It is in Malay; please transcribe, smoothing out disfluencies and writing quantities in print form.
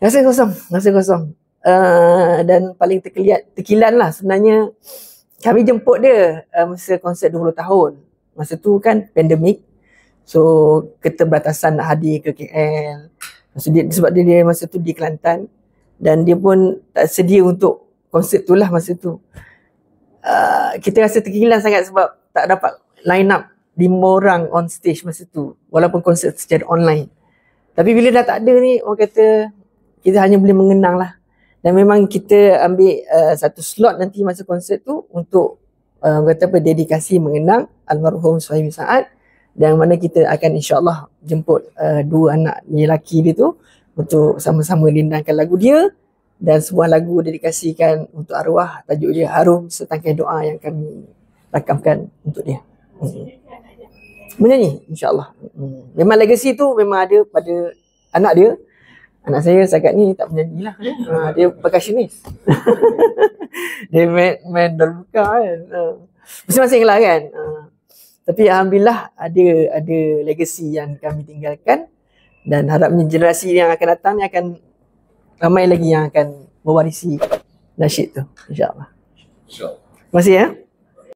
Rasa kosong, rasa kosong. Dan paling terkilan lah sebenarnya kami jemput dia masa konsert 20 tahun. Masa tu kan pandemik. So keterbatasan nak hadir ke KL. Sebab dia masa tu di Kelantan dan dia pun tak sedia untuk konsert tu lah masa tu. Kita rasa terkilan sangat sebab tak dapat line up 5 orang on stage masa tu walaupun konsert secara online. Tapi bila dah tak ada ni, orang kata kita hanya boleh mengenang lah. Dan memang kita ambil satu slot nanti masa konsert tu untuk kata apa, dedikasi mengenang almarhum Suhaimi Saad, dan mana kita akan insyaAllah jemput 2 anak lelaki dia tu untuk sama-sama lindangkan lagu dia dan sebuah lagu dedikasikan untuk arwah, tajuk dia Harum Setangkai Doa yang kami rakamkan untuk dia. Menyanyi insyaAllah. Memang legacy tu memang ada pada anak dia. Anak saya setakat ni tak menyanyi lah. Dia percussionist. Dia main darbuka kan. Masing-masing lah kan. Tapi alhamdulillah ada legacy yang kami tinggalkan, dan harapnya generasi yang akan datang ni akan ramai lagi yang akan mewarisi nasyid tu insyaAllah. Terima kasih ya.